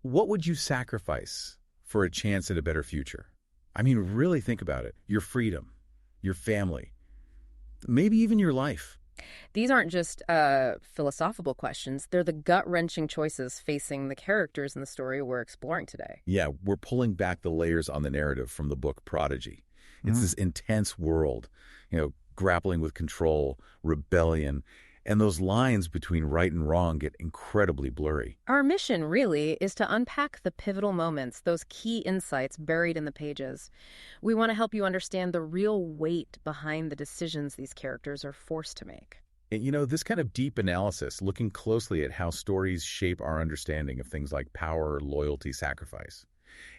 What would you sacrifice for a chance at a better future? I mean, really think about it. Your freedom, your family, maybe even your life. These aren't just philosophical questions, they're the gut-wrenching choices facing the characters in the story we're exploring today. Yeah, we're pulling back the layers on the narrative from the book Prodigy. It's this intense world, grappling with control, rebellion, and those lines between right and wrong get incredibly blurry. Our mission, really, is to unpack the pivotal moments, those key insights buried in the pages. We want to help you understand the real weight behind the decisions these characters are forced to make. And, this kind of deep analysis, looking closely at how stories shape our understanding of things like power, loyalty, sacrifice.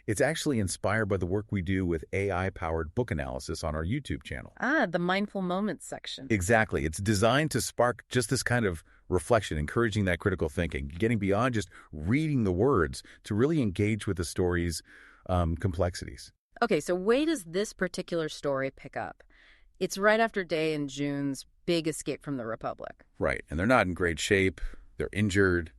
It's actually inspired by the work we do with AI-powered book analysis on our YouTube channel. Ah, the mindful moments section. Exactly. It's designed to spark just this kind of reflection, encouraging that critical thinking, getting beyond just reading the words to really engage with the story's complexities. Okay, so where does this particular story pick up? It's right after Day and June's big escape from the Republic. Right, and they're not in great shape. They're injured.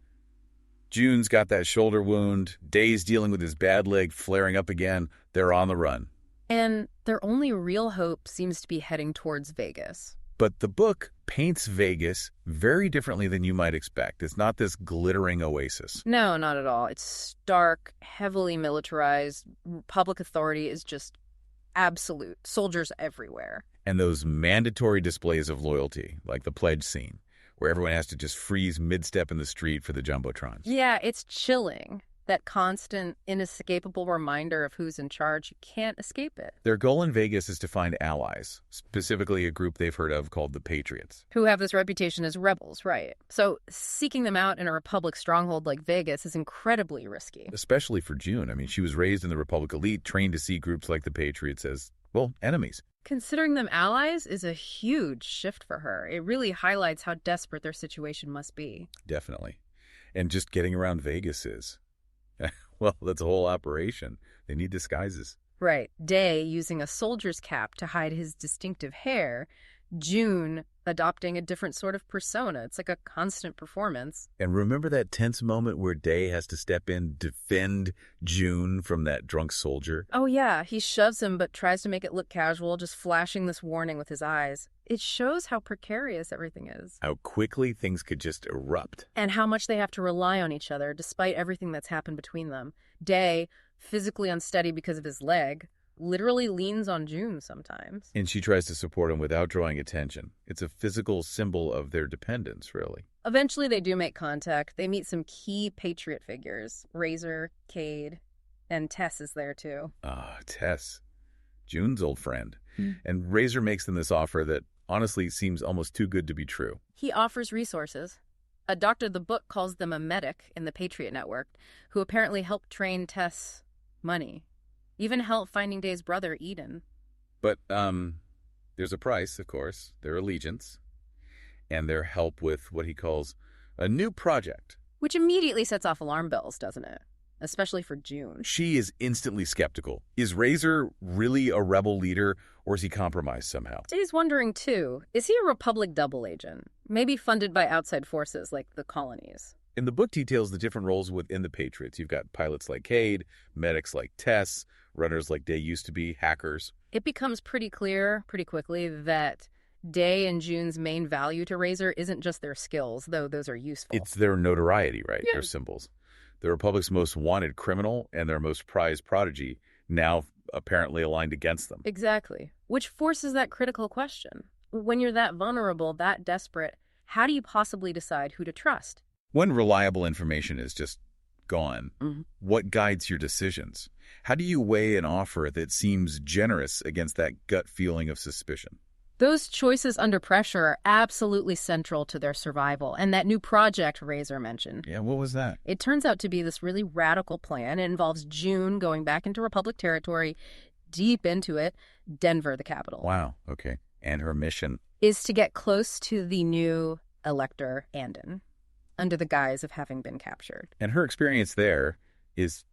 June's got that shoulder wound. Day's dealing with his bad leg flaring up again. They're on the run. And their only real hope seems to be heading towards Vegas. But the book paints Vegas very differently than you might expect. It's not this glittering oasis. No, not at all. It's stark, heavily militarized. Public authority is just absolute. Soldiers everywhere. And those mandatory displays of loyalty, like the pledge scene, where everyone has to just freeze mid-step in the street for the jumbotrons. Yeah, it's chilling. That constant, inescapable reminder of who's in charge. You can't escape it. Their goal in Vegas is to find allies, specifically a group they've heard of called the Patriots. Who have this reputation as rebels, right? So seeking them out in a Republic stronghold like Vegas is incredibly risky. Especially for June. I mean, she was raised in the Republic elite, trained to see groups like the Patriots as, well, enemies. Considering them allies is a huge shift for her. It really highlights how desperate their situation must be. Definitely. And just getting around Vegas is, well, that's a whole operation. They need disguises. Right. Day using a soldier's cap to hide his distinctive hair. June adopting a different sort of persona. It's like a constant performance. And remember that tense moment where Day has to step in, defend June from that drunk soldier? Oh yeah, he shoves him but tries to make it look casual, just flashing this warning with his eyes. It shows how precarious everything is. How quickly things could just erupt. And how much they have to rely on each other despite everything that's happened between them. Day, physically unsteady because of his leg, literally leans on June sometimes. And she tries to support him without drawing attention. It's a physical symbol of their dependence, really. Eventually they do make contact. They meet some key Patriot figures. Razor, Cade, and Tess is there too. Ah, Tess. June's old friend. And Razor makes them this offer that honestly seems almost too good to be true. He offers resources. A doctor the book calls them a medic in the Patriot Network, who apparently helped train Tess Money. Even help finding Day's brother, Eden. But there's a price, of course, their allegiance, and their help with what he calls a new project. Which immediately sets off alarm bells, doesn't it? Especially for June. She is instantly skeptical. Is Razor really a rebel leader, or is he compromised somehow? Day's wondering, too, is he a Republic double agent? Maybe funded by outside forces like the colonies. And the book details the different roles within the Patriots. You've got pilots like Cade, medics like Tess, runners like Day used to be, hackers. It becomes pretty clear pretty quickly that Day and June's main value to Razor isn't just their skills, though those are useful. It's their notoriety, right? Yeah. Their symbols. The Republic's most wanted criminal and their most prized prodigy now apparently aligned against them. Exactly. Which forces that critical question. When you're that vulnerable, that desperate, how do you possibly decide who to trust? When reliable information is just gone, what guides your decisions? How do you weigh an offer that seems generous against that gut feeling of suspicion? Those choices under pressure are absolutely central to their survival. And that new project Razor mentioned. Yeah, what was that? It turns out to be this really radical plan. It involves June going back into Republic territory, deep into it, Denver, the capital. Wow, okay. And her mission? Is to get close to the new elector, Andon, under the guise of having been captured. And her experience there is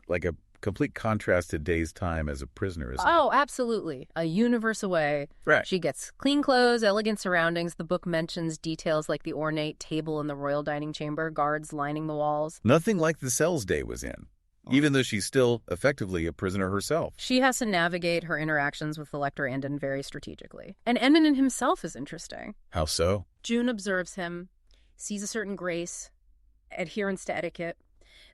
like a Complete contrast to Day's time as a prisoner, isn't it? Oh, absolutely. A universe away. Right. She gets clean clothes, elegant surroundings. The book mentions details like the ornate table in the royal dining chamber, guards lining the walls. Nothing like the cells Day was in, even though she's still effectively a prisoner herself. She has to navigate her interactions with Elector Andon very strategically. And Andon himself is interesting. How so? June observes him, sees a certain grace, adherence to etiquette.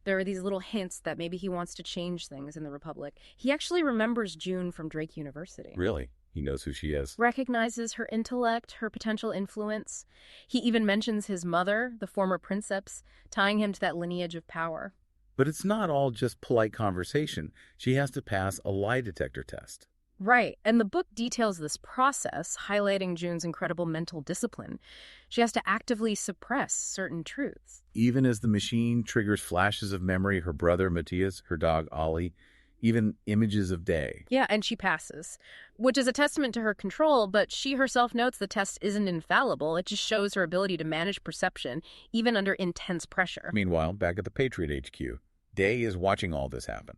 There are these little hints that maybe he wants to change things in the Republic. He actually remembers June from Drake University. Really? He knows who she is. Recognizes her intellect, her potential influence. He even mentions his mother, the former princeps, tying him to that lineage of power. But it's not all just polite conversation. She has to pass a lie detector test. Right, and the book details this process, highlighting June's incredible mental discipline. She has to actively suppress certain truths. Even as the machine triggers flashes of memory, her brother Matthias, her dog Ollie, even images of Day. Yeah, and she passes, which is a testament to her control, but she herself notes the test isn't infallible. It just shows her ability to manage perception, even under intense pressure. Meanwhile, back at the Patriot HQ, Day is watching all this happen.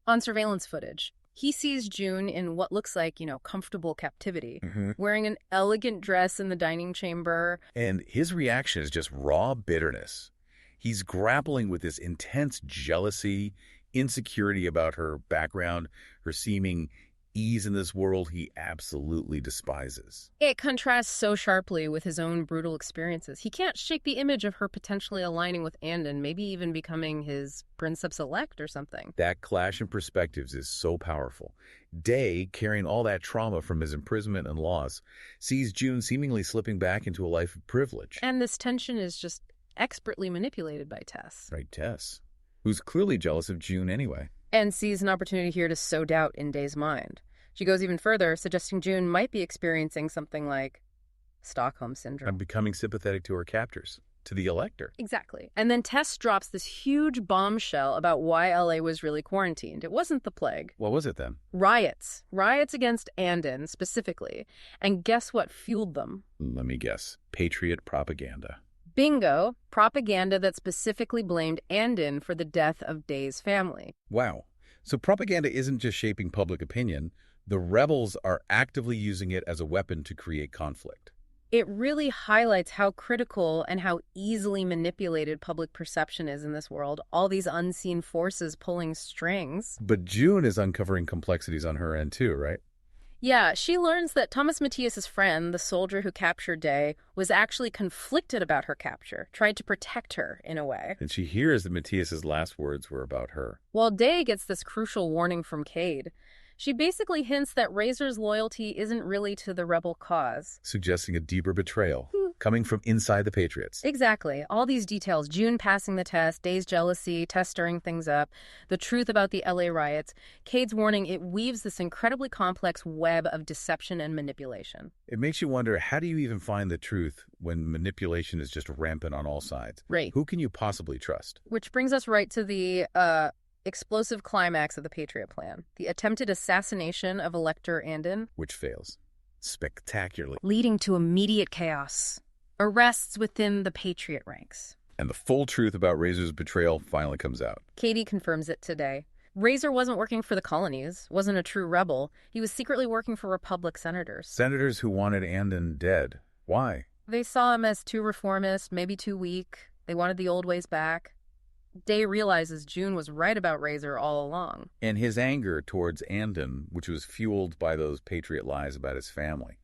On surveillance footage, he sees June in what looks like, comfortable captivity, wearing an elegant dress in the dining chamber. And his reaction is just raw bitterness. He's grappling with this intense jealousy, insecurity about her background, her seeming ease in this world he absolutely despises. It contrasts so sharply with his own brutal experiences. He can't shake the image of her potentially aligning with Andon, maybe even becoming his princeps-elect or something. That clash in perspectives is so powerful. Day, carrying all that trauma from his imprisonment and loss, sees June seemingly slipping back into a life of privilege. And this tension is just expertly manipulated by Tess. Right, Tess, who's clearly jealous of June anyway. And sees an opportunity here to sow doubt in Day's mind. She goes even further, suggesting June might be experiencing something like Stockholm Syndrome. I'm becoming sympathetic to her captors, to the Elector. Exactly. And then Tess drops this huge bombshell about why LA was really quarantined. It wasn't the plague. What was it then? Riots. Riots against Andon, specifically. And guess what fueled them? Let me guess. Patriot propaganda. Bingo. Propaganda that specifically blamed Andon for the death of Day's family. Wow. So propaganda isn't just shaping public opinion. The rebels are actively using it as a weapon to create conflict. It really highlights how critical and how easily manipulated public perception is in this world. All these unseen forces pulling strings. But June is uncovering complexities on her end too, right? Yeah, she learns that Thomas Matthias's friend, the soldier who captured Day, was actually conflicted about her capture, tried to protect her in a way. And she hears that Matthias's last words were about her. While Day gets this crucial warning from Cade, she basically hints that Razor's loyalty isn't really to the rebel cause. Suggesting a deeper betrayal, coming from inside the Patriots. Exactly. All these details, June passing the test, Day's jealousy, Tess stirring things up, the truth about the LA riots, Cade's warning, it weaves this incredibly complex web of deception and manipulation. It makes you wonder, how do you even find the truth when manipulation is just rampant on all sides? Right. Who can you possibly trust? Which brings us right to the explosive climax of the Patriot Plan, the attempted assassination of Elector Andon. Which fails spectacularly. Leading to immediate chaos. Arrests within the Patriot ranks. And the full truth about Razor's betrayal finally comes out. Katie confirms it today. Razor wasn't working for the colonies, wasn't a true rebel. He was secretly working for Republic senators. Senators who wanted Andon dead. Why? They saw him as too reformist, maybe too weak. They wanted the old ways back. Day realizes June was right about Razor all along. And his anger towards Andon, which was fueled by those Patriot lies about his family.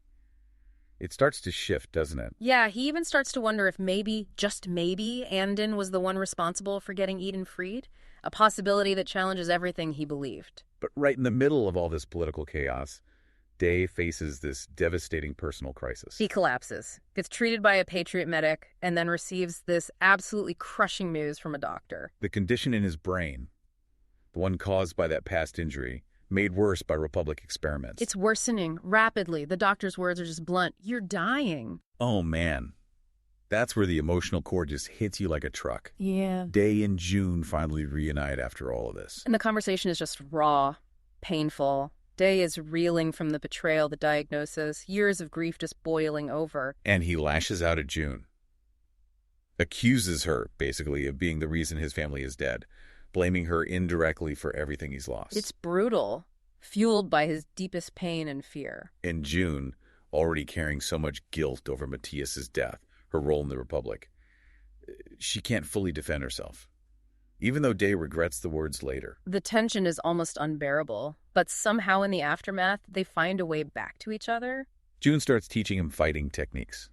It starts to shift, doesn't it? Yeah, he even starts to wonder if maybe, just maybe, Andon was the one responsible for getting Eden freed. A possibility that challenges everything he believed. But right in the middle of all this political chaos, Day faces this devastating personal crisis. He collapses, gets treated by a Patriot medic, and then receives this absolutely crushing news from a doctor. The condition in his brain, the one caused by that past injury, made worse by Republic experiments. It's worsening rapidly. The doctor's words are just blunt. You're dying. Oh, man. That's where the emotional cord just hits you like a truck. Yeah. Day and June finally reunite after all of this. And the conversation is just raw, painful. Day is reeling from the betrayal, the diagnosis, years of grief just boiling over. And he lashes out at June. Accuses her, basically, of being the reason his family is dead. blaming her indirectly for everything he's lost. It's brutal, fueled by his deepest pain and fear. In June, already carrying so much guilt over Matthias's death, her role in the Republic, she can't fully defend herself, even though Day regrets the words later. The tension is almost unbearable, but somehow in the aftermath, they find a way back to each other. June starts teaching him fighting techniques,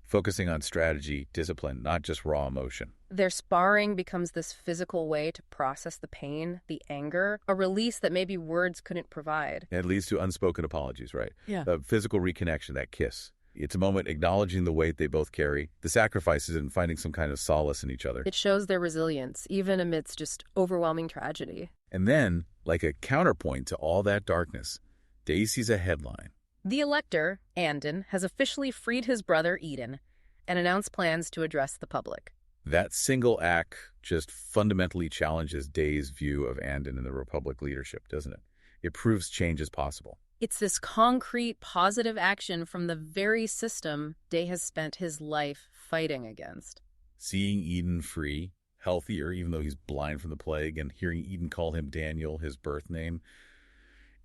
focusing on strategy, discipline, not just raw emotion. Their sparring becomes this physical way to process the pain, the anger, a release that maybe words couldn't provide. It leads to unspoken apologies, right? Yeah. A physical reconnection, that kiss. It's a moment acknowledging the weight they both carry, the sacrifices, and finding some kind of solace in each other. It shows their resilience, even amidst just overwhelming tragedy. And then, like a counterpoint to all that darkness, Day sees a headline. The Elector, Andon, has officially freed his brother Eden and announced plans to address the public. That single act just fundamentally challenges Day's view of Andon and the Republic leadership, doesn't it? It proves change is possible. It's this concrete, positive action from the very system Day has spent his life fighting against. Seeing Eden free, healthier, even though he's blind from the plague, and hearing Eden call him Daniel, his birth name,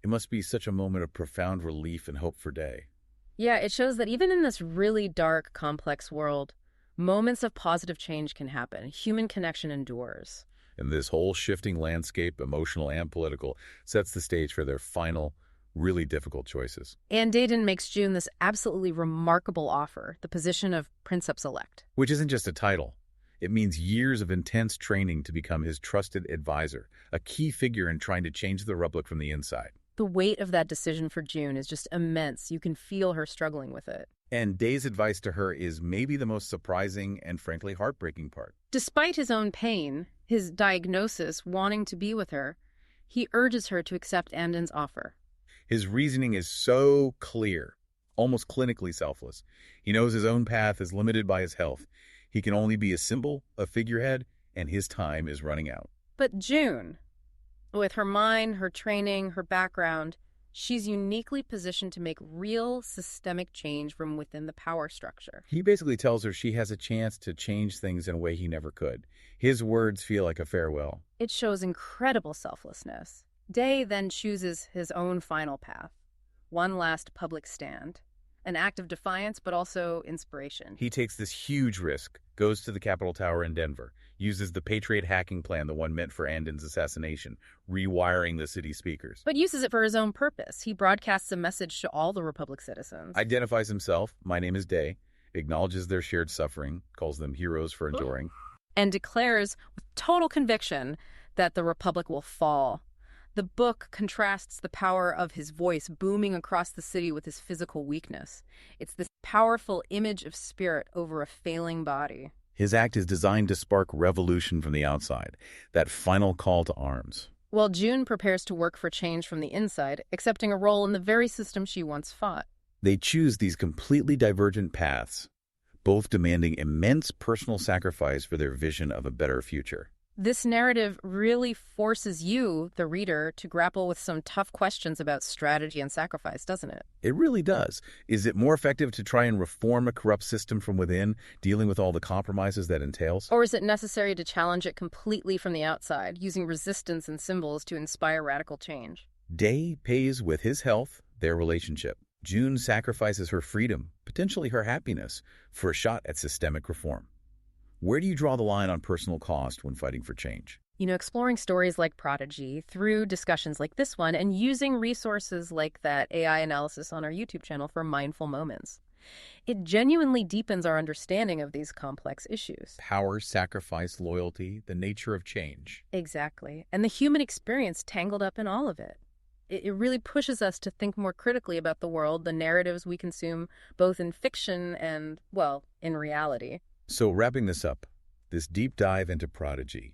it must be such a moment of profound relief and hope for Day. Yeah, it shows that even in this really dark, complex world, moments of positive change can happen. Human connection endures. And this whole shifting landscape, emotional and political, sets the stage for their final, really difficult choices. And Dayton makes June this absolutely remarkable offer, the position of Princeps-elect. Which isn't just a title. It means years of intense training to become his trusted advisor, a key figure in trying to change the Republic from the inside. The weight of that decision for June is just immense. You can feel her struggling with it. And Day's advice to her is maybe the most surprising and frankly heartbreaking part. Despite his own pain, his diagnosis, wanting to be with her, he urges her to accept Andon's offer. His reasoning is so clear, almost clinically selfless. He knows his own path is limited by his health. He can only be a symbol, a figurehead, and his time is running out. But June, with her mind, her training, her background, she's uniquely positioned to make real systemic change from within the power structure. He basically tells her she has a chance to change things in a way he never could. His words feel like a farewell. It shows incredible selflessness. Day then chooses his own final path, one last public stand, an act of defiance but also inspiration. He takes this huge risk, goes to the Capitol Tower in Denver, uses the Patriot hacking plan, the one meant for Andon's assassination, rewiring the city speakers. But uses it for his own purpose. He broadcasts a message to all the Republic citizens. Identifies himself, my name is Day, acknowledges their shared suffering, calls them heroes for enduring. And declares with total conviction that the Republic will fall. The book contrasts the power of his voice booming across the city with his physical weakness. It's this powerful image of spirit over a failing body. His act is designed to spark revolution from the outside, that final call to arms. While June prepares to work for change from the inside, accepting a role in the very system she once fought. They choose these completely divergent paths, both demanding immense personal sacrifice for their vision of a better future. This narrative really forces you, the reader, to grapple with some tough questions about strategy and sacrifice, doesn't it? It really does. Is it more effective to try and reform a corrupt system from within, dealing with all the compromises that entails? Or is it necessary to challenge it completely from the outside, using resistance and symbols to inspire radical change? Day pays with his health, their relationship. June sacrifices her freedom, potentially her happiness, for a shot at systemic reform. Where do you draw the line on personal cost when fighting for change? Exploring stories like Prodigy through discussions like this one and using resources like that AI analysis on our YouTube channel for mindful moments. It genuinely deepens our understanding of these complex issues. Power, sacrifice, loyalty, the nature of change. Exactly. And the human experience tangled up in all of it. It really pushes us to think more critically about the world, the narratives we consume, both in fiction and, well, in reality. So wrapping this up, this deep dive into Prodigy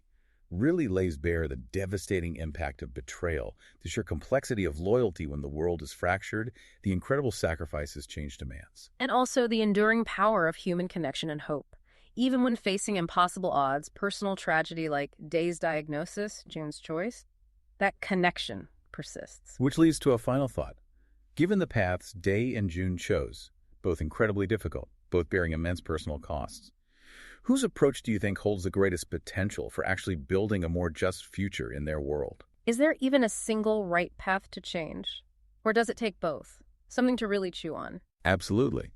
really lays bare the devastating impact of betrayal, the sheer complexity of loyalty when the world is fractured, the incredible sacrifices change demands. And also the enduring power of human connection and hope. Even when facing impossible odds, personal tragedy like Day's diagnosis, June's choice, that connection persists. Which leads to a final thought. Given the paths Day and June chose, both incredibly difficult, both bearing immense personal costs, Whose approach do you think holds the greatest potential for actually building a more just future in their world? Is there even a single right path to change? Or does it take both? Something to really chew on. Absolutely.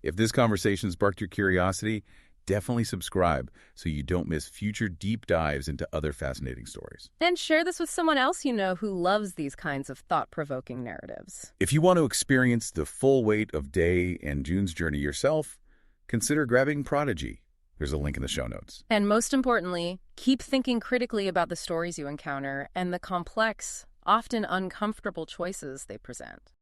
If this conversation sparked your curiosity, definitely subscribe so you don't miss future deep dives into other fascinating stories. And share this with someone else you know who loves these kinds of thought-provoking narratives. If you want to experience the full weight of Day and June's journey yourself, consider grabbing Prodigy. There's a link in the show notes. And most importantly, keep thinking critically about the stories you encounter and the complex, often uncomfortable choices they present.